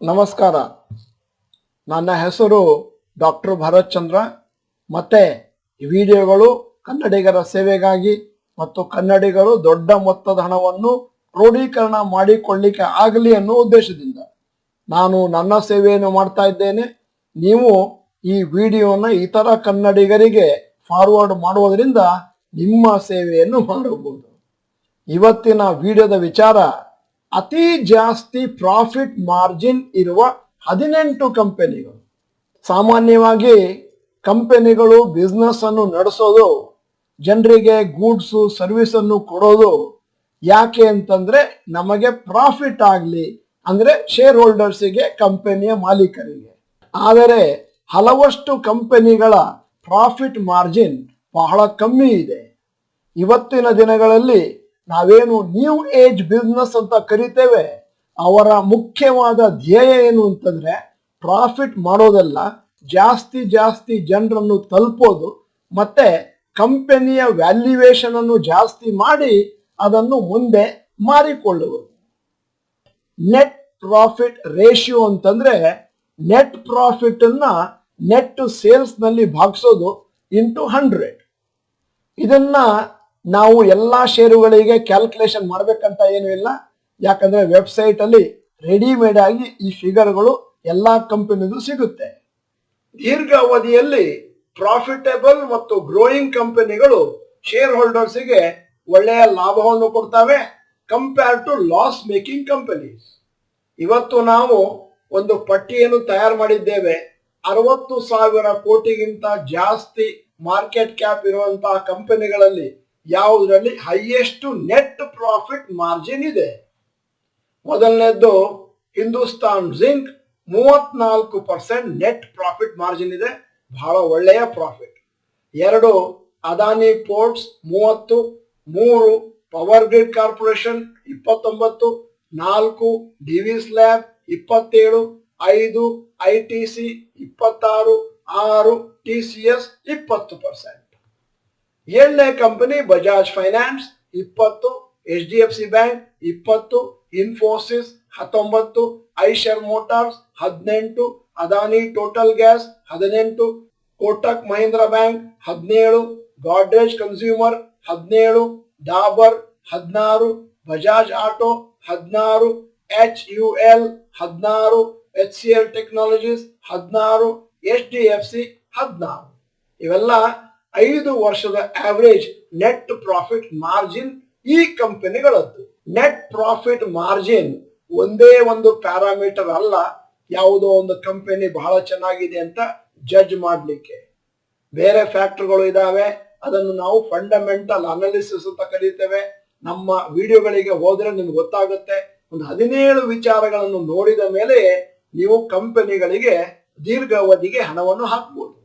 ನಮಸ್ಕಾರ. ನನ್ನ ಹೆಸರು ಡಾಕ್ಟರ್ ಭರತ್ ಚಂದ್ರ. ಮತ್ತೆ ಈ ವಿಡಿಯೋಗಳು ಕನ್ನಡಿಗರ ಸೇವೆಗಾಗಿ ಮತ್ತು ಕನ್ನಡಿಗರು ದೊಡ್ಡ ಮೊತ್ತದ ಹಣವನ್ನು ಕ್ರೋಢೀಕರಣ ಮಾಡಿಕೊಳ್ಳಿಕ್ಕೆ ಆಗಲಿ ಅನ್ನೋ ಉದ್ದೇಶದಿಂದ ನಾನು ನನ್ನ ಸೇವೆಯನ್ನು ಮಾಡ್ತಾ ಇದ್ದೇನೆ. ನೀವು ಈ ವಿಡಿಯೋನ ಇತರ ಕನ್ನಡಿಗರಿಗೆ ಫಾರ್ವರ್ಡ್ ಮಾಡುವುದರಿಂದ ನಿಮ್ಮ ಸೇವೆಯನ್ನು ಮಾಡಬಹುದು. ಇವತ್ತಿನ ವಿಡಿಯೋದ ವಿಚಾರ, ಅತಿ ಜಾಸ್ತಿ ಪ್ರಾಫಿಟ್ ಮಾರ್ಜಿನ್ ಇರುವ 18 ಕಂಪನಿಗಳು. ಸಾಮಾನ್ಯವಾಗಿ ಕಂಪನಿಗಳು ಬಿಸ್ನೆಸ್ ಅನ್ನು ನಡೆಸೋದು, ಜನರಿಗೆ ಗೂಡ್ಸು ಸರ್ವಿಸ್ ಅನ್ನು ಕೊಡೋದು ಯಾಕೆ ಅಂತಂದ್ರೆ ನಮಗೆ ಪ್ರಾಫಿಟ್ ಆಗಲಿ, ಅಂದ್ರೆ ಶೇರ್ ಹೋಲ್ಡರ್ಸಿಗೆ, ಕಂಪನಿಯ ಮಾಲೀಕರಿಗೆ. ಆದರೆ ಹಲವಷ್ಟು ಕಂಪನಿಗಳ ಪ್ರಾಫಿಟ್ ಮಾರ್ಜಿನ್ ಬಹಳ ಕಮ್ಮಿ ಇದೆ. ಇವತ್ತಿನ ದಿನಗಳಲ್ಲಿ ನಾವೇನು ನ್ಯೂ ಏಜ್ ಬಿಸ್ನೆಸ್ ಅಂತ ಕರಿತೇವೆ, ಅವರ ಮುಖ್ಯವಾದ ಧ್ಯೇಯ ಏನು ಅಂತಂದ್ರೆ ಪ್ರಾಫಿಟ್ ಮಾಡೋದಲ್ಲ, ಜಾಸ್ತಿ ಜನರನ್ನು ತಲುಪೋದು ಮತ್ತೆ ಕಂಪನಿಯ ವ್ಯಾಲ್ಯೂಯೇಷನ್ ಅನ್ನು ಜಾಸ್ತಿ ಮಾಡಿ ಅದನ್ನು ಮುಂದೆ ಮಾರಿಕೊಳ್ಳುವುದು. ನೆಟ್ ಪ್ರಾಫಿಟ್ ರೇಷಿಯೋ ಅಂತಂದ್ರೆ ನೆಟ್ ಪ್ರಾಫಿಟ್ ಅನ್ನ ನೆಟ್ ಸೇಲ್ಸ್ ನಲ್ಲಿ ಭಾಗಿಸೋದು ಇಂಟು 100. ಇದನ್ನ ನಾವು ಎಲ್ಲಾ ಷೇರುಗಳಿಗೆ ಕ್ಯಾಲ್ಕುಲೇಷನ್ ಮಾಡ್ಬೇಕಂತ ಏನೂ ಇಲ್ಲ, ಯಾಕಂದ್ರೆ ವೆಬ್ಸೈಟ್ ಅಲ್ಲಿ ರೆಡಿಮೇಡ್ ಆಗಿ ಈ ಫಿಗರ್ಗಳು ಎಲ್ಲಾ ಕಂಪನಿದು ಸಿಗುತ್ತೆ. ದೀರ್ಘಾವಧಿಯಲ್ಲಿ ಪ್ರಾಫಿಟೇಬಲ್ ಮತ್ತು ಗ್ರೋಯಿಂಗ್ ಕಂಪನಿಗಳು ಶೇರ್ ಹೋಲ್ಡರ್ಸ್ಗೆ ಒಳ್ಳೆಯ ಲಾಭವನ್ನು ಕೊಡ್ತವೆ compare to loss making companies. ಇವತ್ತು ನಾವು ಒಂದು ಪಟ್ಟಿಯನ್ನು ತಯಾರು ಮಾಡಿದ್ದೇವೆ. 60,000 ಕೋಟಿಗಿಂತ ಜಾಸ್ತಿ ಮಾರ್ಕೆಟ್ ಕ್ಯಾಪ್ ಇರುವಂತಹ ಕಂಪನಿಗಳಲ್ಲಿ ಯಾವುದರಲ್ಲಿ ಹೈಯೆಸ್ಟ್ ನೆಟ್ ಪ್ರಾಫಿಟ್ ಮಾರ್ಜಿನ್ ಇದೆ. ಮೊದಲನೇದ್ದು Hindustan zinc, 34% net profit margin ಇದೆ, ಬಹಳ ಒಳ್ಳೆಯ profit. 2 Adani ports 30, 3 power grid corporation 29, 4 Divi's lab 27, 5 ITC 26, 6 TCS 20%. 7ನೇ company Bajaj finance 20, HDFC bank 20, Infosys 19, Eicher motors 18, Adani total gas 18, Kotak Mahindra bank 17, Godrej consumer 17, Dabur 16, Bajaj auto 16, HUL 16, HCL technologies 16, HDFC 16. ಇವೆಲ್ಲ 5 ವರ್ಷದ ಆವರೇಜ್ ನೆಟ್ ಪ್ರಾಫಿಟ್ ಮಾರ್ಜಿನ್ ಈ ಕಂಪನಿಗಳದ್ದು. Net profit margin ಒಂದೇ ಒಂದು parameter ಅಲ್ಲ, ಯಾವುದೋ ಒಂದು ಕಂಪನಿ ಬಹಳ ಚೆನ್ನಾಗಿದೆ ಅಂತ ಜಡ್ಜ್ ಮಾಡಲಿಕ್ಕೆ. ಬೇರೆ ಫ್ಯಾಕ್ಟರ್ಗಳು ಇದಾವೆ, ಅದನ್ನು ನಾವು ಫಂಡಮೆಂಟಲ್ ಅನಾಲಿಸಿಸ್ ಅಂತ ಕರೀತೇವೆ. ನಮ್ಮ ವಿಡಿಯೋಗಳಿಗೆ ಹೋದ್ರೆ ನಿಮ್ಗೆ ಗೊತ್ತಾಗುತ್ತೆ. ಒಂದು 17 ವಿಚಾರಗಳನ್ನು ನೋಡಿದ ಮೇಲೆ ನೀವು ಕಂಪನಿಗಳಿಗೆ ದೀರ್ಘಾವಧಿಗೆ ಹಣವನ್ನು ಹಾಕಬಹುದು.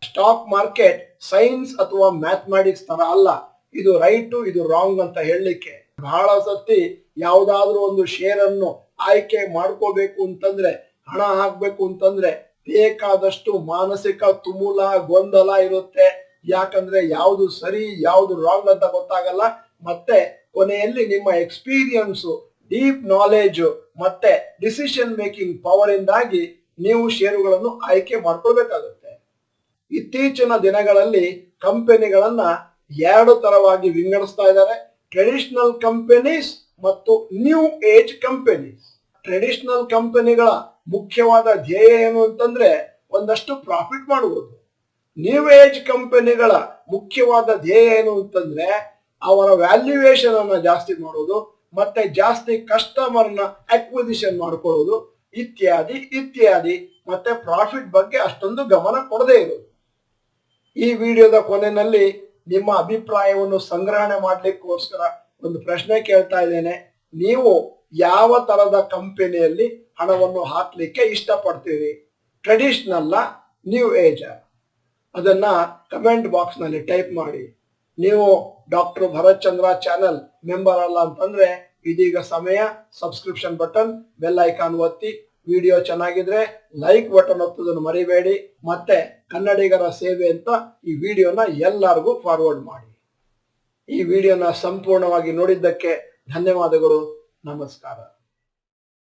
ಸ್ಟಾಕ್ ಮಾರ್ಕೆಟ್ ಸೈನ್ಸ್ ಅಥವಾ ಮ್ಯಾಥಮೆಟಿಕ್ಸ್ ತರ ಅಲ್ಲ, ಇದು ರೈಟ್ ಇದು ರಾಂಗ್ ಅಂತ ಹೇಳಲಿಕ್ಕೆ. ಬಹಳ ಸತಿ ಯಾವುದಾದ್ರೂ ಒಂದು ಶೇರ್ ಅನ್ನು ಆಯ್ಕೆ ಮಾಡ್ಕೋಬೇಕು ಅಂತಂದ್ರೆ, ಹಣ ಹಾಕ್ಬೇಕು ಅಂತಂದ್ರೆ ಬೇಕಾದಷ್ಟು ಮಾನಸಿಕ ತುಮುಲ ಗೊಂದಲ ಇರುತ್ತೆ. ಯಾಕಂದ್ರೆ ಯಾವುದು ಸರಿ ಯಾವುದು ರಾಂಗ್ ಅಂತ ಗೊತ್ತಾಗಲ್ಲ. ಮತ್ತೆ ಕೊನೆಯಲ್ಲಿ ನಿಮ್ಮ ಎಕ್ಸ್ಪೀರಿಯನ್ಸು, ಡೀಪ್ ನಾಲೆಜ್ ಮತ್ತೆ ಡಿಸಿಷನ್ ಮೇಕಿಂಗ್ ಪವರ್ ಇಂದಾಗಿ ನೀವು ಷೇರುಗಳನ್ನು ಆಯ್ಕೆ ಮಾಡ್ಕೊಳ್ಬೇಕಾಗುತ್ತೆ. ಇತ್ತೀಚಿನ ದಿನಗಳಲ್ಲಿ ಕಂಪನಿಗಳನ್ನ 2 ತರವಾಗಿ ವಿಂಗಡಿಸ್ತಾ ಇದ್ದಾರೆ, ಟ್ರೆಡಿಷನಲ್ ಕಂಪನೀಸ್ ಮತ್ತು ನ್ಯೂ ಏಜ್ ಕಂಪನೀಸ್. ಟ್ರೆಡಿಷನಲ್ ಕಂಪನಿಗಳ ಮುಖ್ಯವಾದ ಧ್ಯೇಯ ಏನು ಅಂತಂದ್ರೆ ಒಂದಷ್ಟು ಪ್ರಾಫಿಟ್ ಮಾಡುವುದು. ನ್ಯೂ ಏಜ್ ಕಂಪನಿಗಳ ಮುಖ್ಯವಾದ ಧ್ಯೇಯ ಏನು ಅಂತಂದ್ರೆ ಅವರ ವ್ಯಾಲ್ಯೂಯೇಷನ್ ಅನ್ನ ಜಾಸ್ತಿ ಮಾಡೋದು ಮತ್ತೆ ಜಾಸ್ತಿ ಕಸ್ಟಮರ್ನ ಅಕ್ವಿಸಿಷನ್ ಮಾಡ್ಕೊಳ್ಳೋದು ಇತ್ಯಾದಿ ಮತ್ತೆ ಪ್ರಾಫಿಟ್ ಬಗ್ಗೆ ಅಷ್ಟೊಂದು ಗಮನ ಕೊಡದೇ ಇರೋದು. ಈ ವಿಡಿಯೋದ ಕೊನೆಯಲ್ಲಿ ನಿಮ್ಮ ಅಭಿಪ್ರಾಯವನ್ನು ಸಂಗ್ರಹಣೆ ಮಾಡ್ಲಿಕ್ಕೋಸ್ಕರ ಒಂದು ಪ್ರಶ್ನೆ ಕೇಳ್ತಾ ಇದ್ದೇನೆ. ನೀವು ಯಾವ ತರದ ಕಂಪನಿಯಲ್ಲಿ ಹಣವನ್ನು ಹಾಕ್ಲಿಕ್ಕೆ ಇಷ್ಟಪಡ್ತೀರಿ? Traditional new age? ಅದನ್ನ ಕಮೆಂಟ್ ಬಾಕ್ಸ್ ನಲ್ಲಿ ಟೈಪ್ ಮಾಡಿ. ನೀವು doctor Bharat Chandra channel member ಅಲ್ಲ ಅಂತಂದ್ರೆ ಇದೀಗ ಸಮಯ, ಸಬ್ಸ್ಕ್ರಿಪ್ಷನ್ ಬಟನ್, ಬೆಲ್ ಐಕಾನ್ ಒತ್ತಿ. ವಿಡಿಯೋ ಚೆನ್ನಾಗಿದ್ರೆ ಲೈಕ್ ಬಟನ್ ಒತ್ತೋದನ್ನು ಮರಿಬೇಡಿ. ಮತ್ತೆ ಕನ್ನಡಿಗರ ಸೇವೆ ಅಂತ ಈ ವಿಡಿಯೋನ ಎಲ್ಲರಿಗೂ ಫಾರ್ವರ್ಡ್ ಮಾಡಿ. ಈ ವಿಡಿಯೋನ ಸಂಪೂರ್ಣವಾಗಿ ನೋಡಿದ್ದಕ್ಕೆ ಧನ್ಯವಾದಗಳು. ನಮಸ್ಕಾರ.